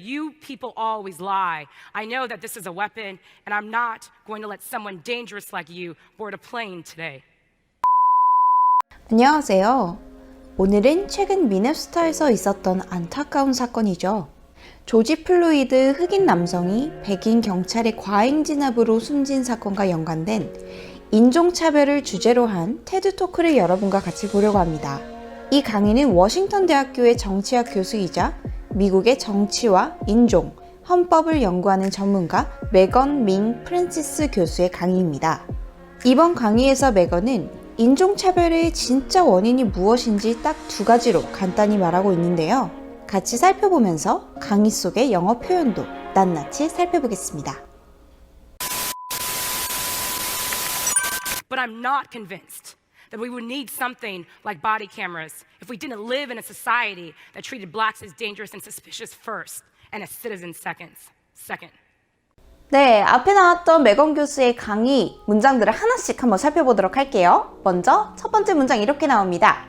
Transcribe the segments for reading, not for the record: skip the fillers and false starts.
you people always lie. I know that this is a weapon, and I'm not going to let someone dangerous like you board a plane today. 안녕하세요. 오늘은 최근 미네소타에서 있었던 안타까운 사건이죠. 조지 플로이드 흑인 남성이 백인 경찰의 과잉 진압으로 숨진 사건과 연관된 인종차별을 주제로 한 테드 토크를 여러분과 같이 보려고 합니다. 이 강의는 워싱턴 대학교의 정치학 교수이자 미국의 정치와 인종, 헌법을 연구하는 전문가 메건 민 프랜시스 교수의 강의입니다. 이번 강의에서 메건은 인종차별의 진짜 원인이 무엇인지 딱 두 가지로 간단히 말하고 있는데요. 같이 살펴보면서 강의 속의 영어 표현도 낱낱이 살펴보겠습니다. But I'm not convinced that we would need something like body cameras if we didn't live in a society that treated blacks as dangerous and suspicious first and as citizens second. 네, 앞에 나왔던 메건 교수의 강의 문장들을 하나씩 한번 살펴보도록 할게요. 먼저 첫 번째 문장 이렇게 나옵니다.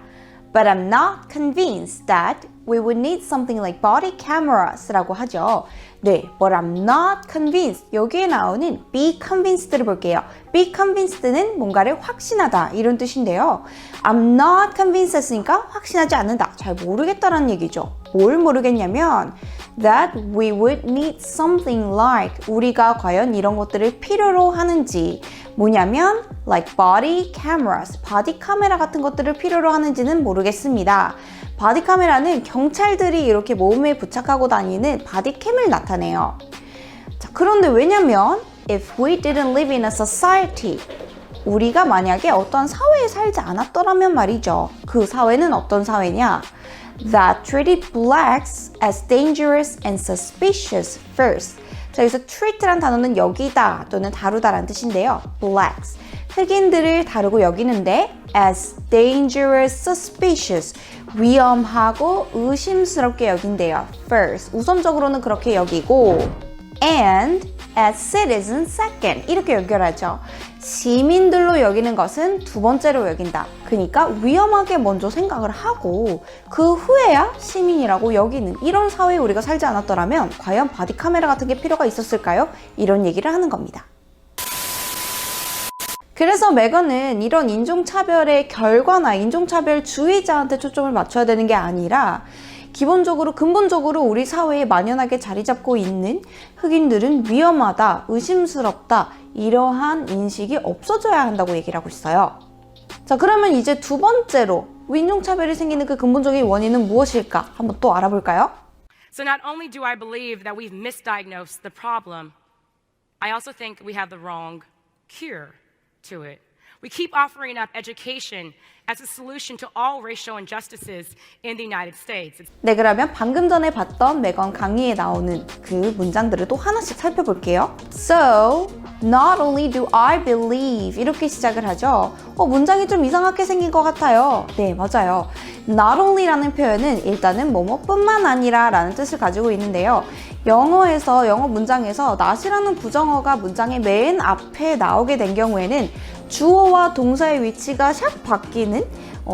But I'm not convinced that we would need something like body cameras 라고 하죠. 네, but I'm not convinced. 여기에 나오는 be convinced를 볼게요. be convinced는 뭔가를 확신하다 이런 뜻인데요. I'm not convinced 했으니까 확신하지 않는다. 잘 모르겠다라는 얘기죠. 뭘 모르겠냐면 that we would need something like 우리가 과연 이런 것들을 필요로 하는지 뭐냐면 like body cameras, 바디 카메라 같은 것들을 필요로 하는지는 모르겠습니다. 바디 카메라는 경찰들이 이렇게 몸에 부착하고 다니는 바디캠을 나타내요. 자, 그런데 왜냐면 if we didn't live in a society 우리가 만약에 어떤 사회에 살지 않았더라면 말이죠. 그 사회는 어떤 사회냐? That treated blacks as dangerous and suspicious first. 자, 여기서 treat란 단어는 여기다 또는 다루다라는 뜻인데요. blacks, 흑인들을 다루고 여기는데 as dangerous, suspicious, 위험하고 의심스럽게 여긴대요. first, 우선적으로는 그렇게 여기고 and as citizens second, 이렇게 연결하죠. 시민들로 여기는 것은 두 번째로 여긴다. 그러니까 위험하게 먼저 생각을 하고 그 후에야 시민이라고 여기는 이런 사회에 우리가 살지 않았더라면 과연 바디 카메라 같은 게 필요가 있었을까요? 이런 얘기를 하는 겁니다. 그래서 메건은 이런 인종차별의 결과나 인종차별 주의자한테 초점을 맞춰야 되는 게 아니라 기본적으로 근본적으로 우리 사회에 만연하게 자리 잡고 있는 흑인들은 위험하다, 의심스럽다 이러한 인식이 없어져야 한다고 얘기를 하고 있어요. 자, 그러면 이제 두 번째로 인종차별이 생기는 그 근본적인 원인은 무엇일까? 한번 또 알아볼까요? So not only do I believe that we've misdiagnosed the problem, I also think we have the wrong cure to it. We keep offering up education as a solution to all racial injustices in the United States. 네, 그러면 방금 전에 봤던 메건 강의에 나오는 그 문장들을 또 하나씩 살펴볼게요. So, not only do I believe 이렇게 시작을 하죠. 문장이 좀 이상하게 생긴 것 같아요. 네, 맞아요. Not only라는 표현은 일단은 뭐뭐뿐만 아니라 라는 뜻을 가지고 있는데요. 영어에서 영어 문장에서 not이라는 부정어가 문장의 맨 앞에 나오게 된 경우에는 주어와 동사의 위치가 샥 바뀌는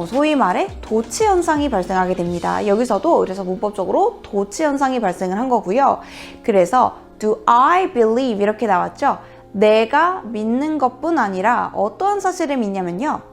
소위 말해 도치 현상이 발생하게 됩니다. 여기서도 그래서 문법적으로 도치 현상이 발생을 한 거고요. 그래서 do I believe 이렇게 나왔죠. 내가 믿는 것뿐 아니라 어떠한 사실을 믿냐면요.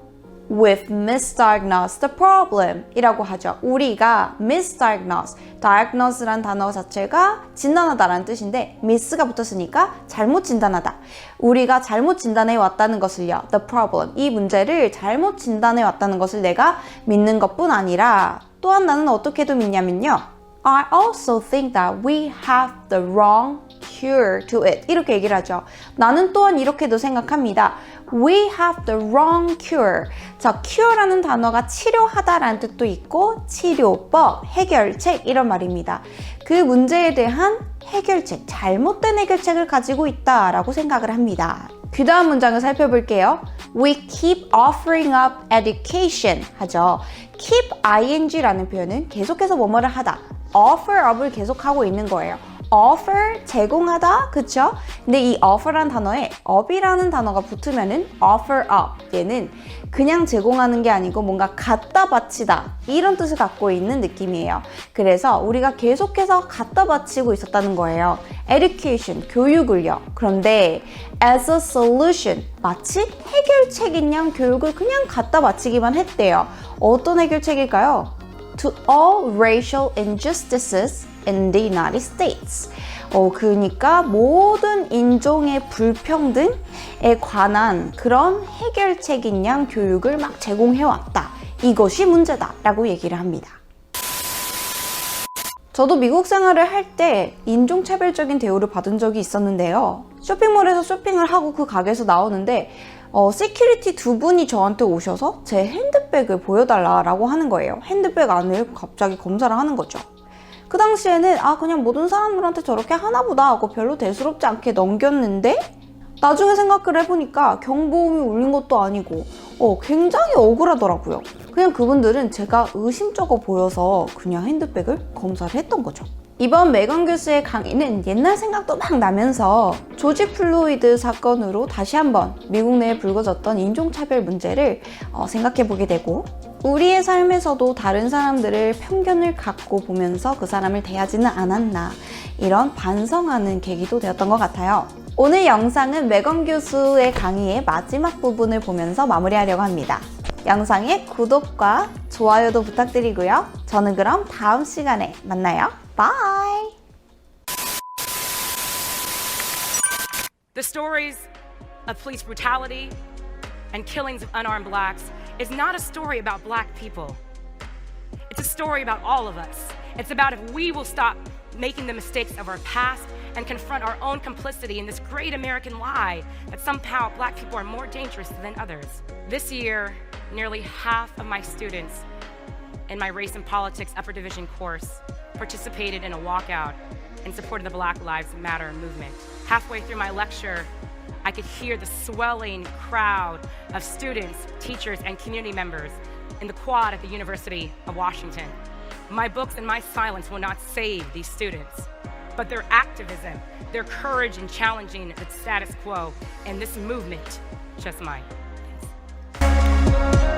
We've misdiagnosed the problem 이라고 하죠. 우리가 misdiagnose, diagnose란 단어 자체가 진단하다라는 뜻인데 miss가 붙었으니까 잘못 진단하다. 우리가 잘못 진단해 왔다는 것을요. The problem, 이 문제를 잘못 진단해 왔다는 것을 내가 믿는 것뿐 아니라 또한 나는 어떻게도 믿냐면요. I also think that we have the wrong cure to it. 이렇게 얘기를 하죠. 나는 또한 이렇게도 생각합니다. We have the wrong cure. 자, cure라는 단어가 치료하다라는 뜻도 있고 치료법, 해결책 이런 말입니다. 그 문제에 대한 해결책, 잘못된 해결책을 가지고 있다라고 생각을 합니다. 그 다음 문장을 살펴볼게요. We keep offering up education 하죠. keep ing라는 표현은 계속해서 뭐뭐를 하다. offer up을 계속하고 있는 거예요. offer 제공하다 그쵸? 근데 이 offer란 단어에 up이라는 단어가 붙으면은 offer up 얘는 그냥 제공하는 게 아니고 뭔가 갖다 바치다 이런 뜻을 갖고 있는 느낌이에요. 그래서 우리가 계속해서 갖다 바치고 있었다는 거예요. education 교육을요. 그런데 as a solution 마치 해결책인 양 교육을 그냥 갖다 바치기만 했대요. 어떤 해결책일까요? To all racial injustices in the United States. 그러니까 모든 인종의 불평등에 관한 그런 해결책인 양 교육을 막 제공해왔다. 이것이 문제다라고 얘기를 합니다. 저도 미국 생활을 할 때 인종차별적인 대우를 받은 적이 있었는데요. 쇼핑몰에서 쇼핑을 하고 그 가게에서 나오는데 시큐리티 두 분이 저한테 오셔서 제 핸드백을 보여달라고 하는 거예요. 핸드백 안을 갑자기 검사를 하는 거죠. 그 당시에는 그냥 모든 사람들한테 저렇게 하나보다 하고 별로 대수롭지 않게 넘겼는데 나중에 생각을 해보니까 경보음이 울린 것도 아니고 굉장히 억울하더라고요. 그냥 그분들은 제가 의심쩍어 보여서 그냥 핸드백을 검사를 했던 거죠. 이번 메건 교수의 강의는 옛날 생각도 막 나면서 조지 플로이드 사건으로 다시 한번 미국 내에 불거졌던 인종차별 문제를 생각해보게 되고 우리의 삶에서도 다른 사람들을 편견을 갖고 보면서 그 사람을 대하지는 않았나 이런 반성하는 계기도 되었던 것 같아요. 오늘 영상은 메건 교수의 강의의 마지막 부분을 보면서 마무리하려고 합니다. 영상의 구독과 좋아요도 부탁드리고요. 저는 그럼 다음 시간에 만나요. Bye! The stories of police brutality and killings of unarmed blacks is not a story about black people. It's a story about all of us. It's about if we will stop making the mistakes of our past and confront our own complicity in this great American lie that somehow black people are more dangerous than others. This year, nearly half of my students in my Race and Politics Upper Division course participated in a walkout in support of the Black Lives Matter movement. Halfway through my lecture, I could hear the swelling crowd of students, teachers, and community members in the quad at the University of Washington. My books and my silence will not save these students, but their activism, their courage in challenging the status quo, and this movement just might. Thanks.